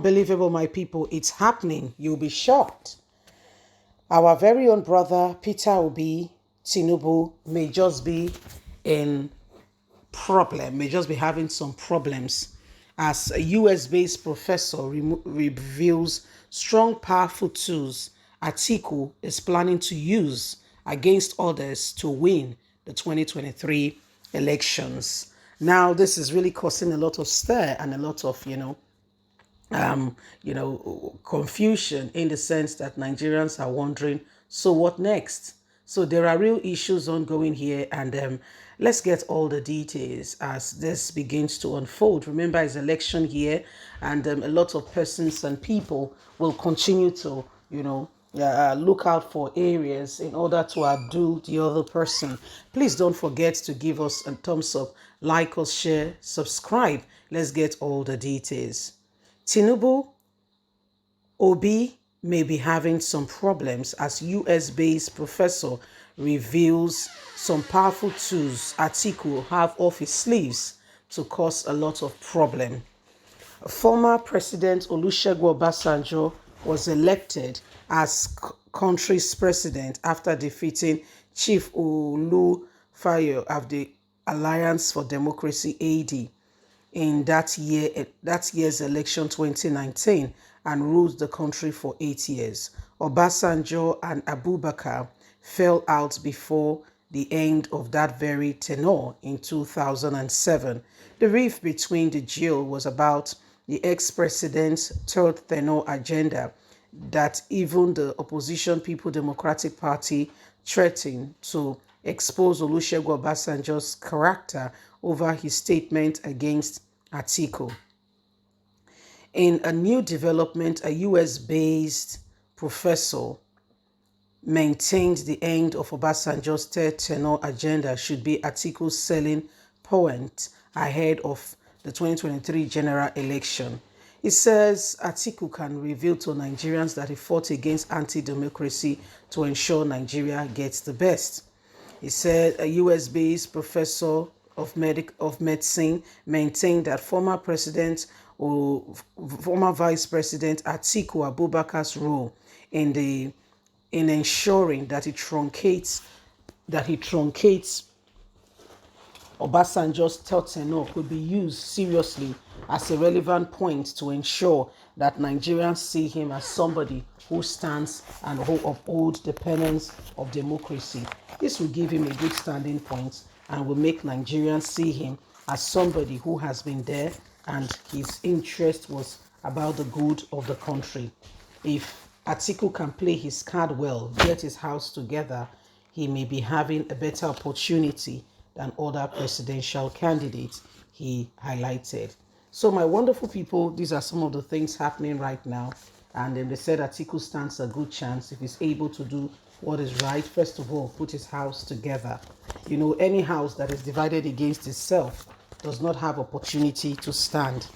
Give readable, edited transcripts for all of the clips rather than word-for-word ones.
Unbelievable, my people. It's happening. You'll be shocked. Our very own brother, Peter Obi, Tinubu, may just be in problem, may just be having some problems as a US-based professor reveals strong, powerful tools Atiku is planning to use against others to win the 2023 elections. Now, this is really causing a lot of stir and a lot of, confusion in the sense that Nigerians are wondering, so what next? So there are real issues ongoing here, and let's get all the details as this begins to unfold. Remember, it's election year, and a lot of persons and people will continue to, look out for areas in order to outdo the other person. Please don't forget to give us a thumbs up, like us, share, subscribe. Let's get all the details. Tinubu, Obi may be having some problems as US-based professor reveals some powerful tools Atiku have off his sleeves to cause a lot of problem. Former President Olusegun Obasanjo was elected as country's president after defeating Chief Olufayo of the Alliance for Democracy (AD) in that year's election 2019 and ruled the country for 8 years. Obasanjo and Abubakar fell out before the end of that very tenure in 2007. The rift between the duo was about the ex-president's third tenure agenda that even the opposition People Democratic Party threatened to expose Olusegun Obasanjo's character over his statement against Atiku. In a new development, a US-based professor maintained the end of Obasanjo's third tenure agenda should be Atiku's selling point ahead of the 2023 general election. It says Atiku can reveal to Nigerians that he fought against anti-democracy to ensure Nigeria gets the best. He said a US-based professor of medicine maintained that former Vice President Atiku Abubakar's role in ensuring that he truncates Obasanjo's third tenure could be used seriously as a relevant point to ensure that Nigerians see him as somebody who stands and who upholds the tenets of democracy. This will give him a good standing point and will make Nigerians see him as somebody who has been there and his interest was about the good of the country. If Atiku can play his card well, get his house together, he may be having a better opportunity than other presidential candidates, he highlighted. So my wonderful people, these are some of the things happening right now. And then they said Atiku stands a good chance if he's able to do what is right. First of all, put his house together. You know, any house that is divided against itself does not have opportunity to stand.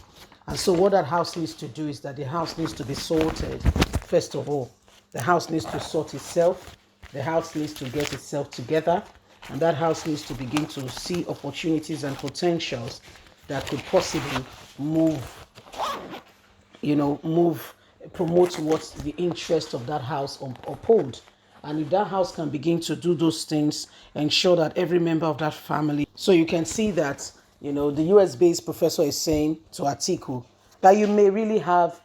And so what that house needs to do is that the house needs to be sorted. First of all, the house needs to sort itself. The house needs to get itself together. And that house needs to begin to see opportunities and potentials that could possibly promote what the interest of that house uphold. And if that house can begin to do those things, ensure that every member of that family. So you can see that, the US-based professor is saying to Atiku that you may really have,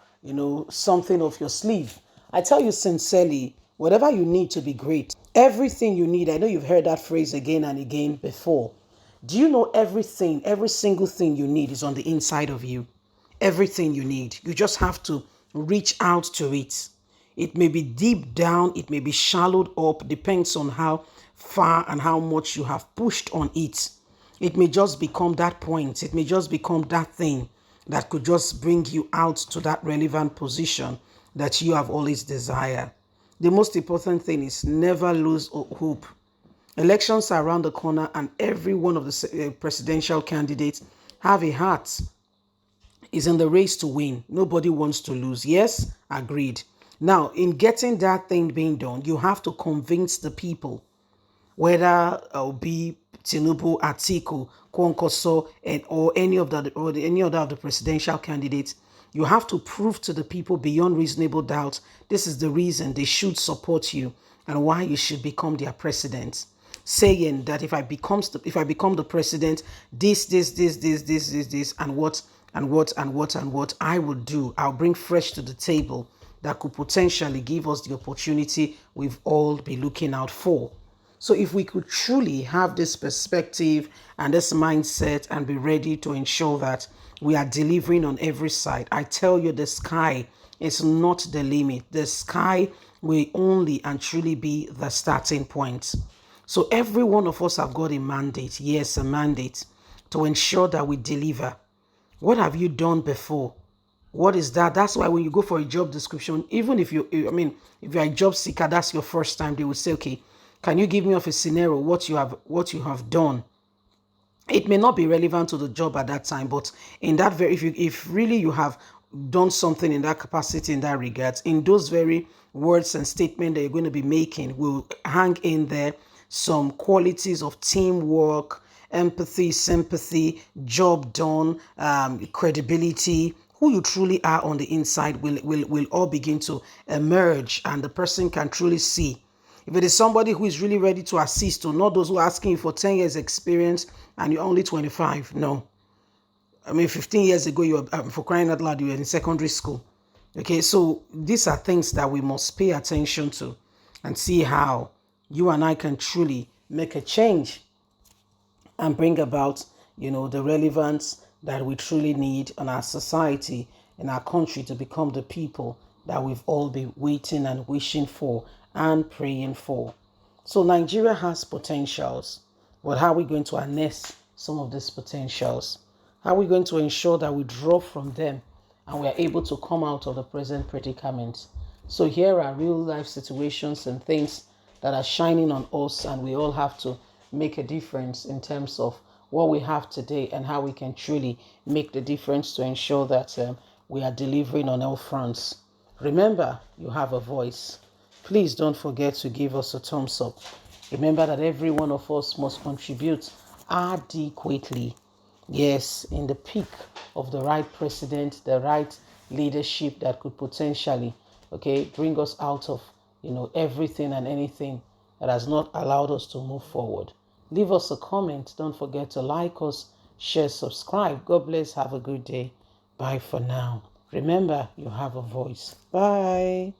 something off your sleeve. I tell you sincerely, whatever you need to be great, everything you need, I know you've heard that phrase again and again before. Do you know everything, every single thing you need is on the inside of you? Everything you need. You just have to reach out to it. It may be deep down, it may be shallowed up, depends on how far and how much you have pushed on it. It may just become that point. It may just become that thing that could just bring you out to that relevant position that you have always desired. The most important thing is never lose hope. Elections are around the corner and every one of the presidential candidates have a heart, is in the race to win. Nobody wants to lose. Yes, agreed. Now, in getting that thing being done, you have to convince the people, whether it be Tinubu, Atiku, Kwankwaso, or any other of the presidential candidates, You have to prove to the people beyond reasonable doubt this is the reason they should support you and why you should become their president. Saying that if I become the president, this, and what I will do, I'll bring fresh to the table that could potentially give us the opportunity we've all been looking out for. So if we could truly have this perspective and this mindset and be ready to ensure that we are delivering on every side, I tell you, the sky is not the limit. The sky will only and truly be the starting point. So every one of us have got a mandate, yes, a mandate to ensure that we deliver. What have you done before? What is that? That's why when you go for a job description, even if if you're a job seeker, that's your first time, they will say, okay, can you give me of a scenario what you have done? It may not be relevant to the job at that time, but in that very, if really you have done something in that capacity, in that regards, in those very words and statements that you're going to be making will hang in there some qualities of teamwork, empathy, sympathy, job done, credibility, who you truly are on the inside will all begin to emerge, and the person can truly see. If it is somebody who is really ready to assist, or not those who are asking for 10 years experience and you're only 25, no. 15 years ago, you were, for crying out loud, you were in secondary school. Okay, so these are things that we must pay attention to and see how you and I can truly make a change and bring about, the relevance that we truly need in our society, in our country, to become the people that we've all been waiting and wishing for and praying for. So Nigeria has potentials, but how are we going to harness some of these potentials? How are we going to ensure that we draw from them and we are able to come out of the present predicament? So here are real life situations and things that are shining on us, and we all have to make a difference in terms of what we have today and how we can truly make the difference to ensure that we are delivering on all fronts. Remember, you have a voice. Please don't forget to give us a thumbs up. Remember that every one of us must contribute adequately. Yes, in the peak of the right president, the right leadership that could potentially, bring us out of, everything and anything that has not allowed us to move forward. Leave us a comment. Don't forget to like us, share, subscribe. God bless. Have a good day. Bye for now. Remember, you have a voice. Bye.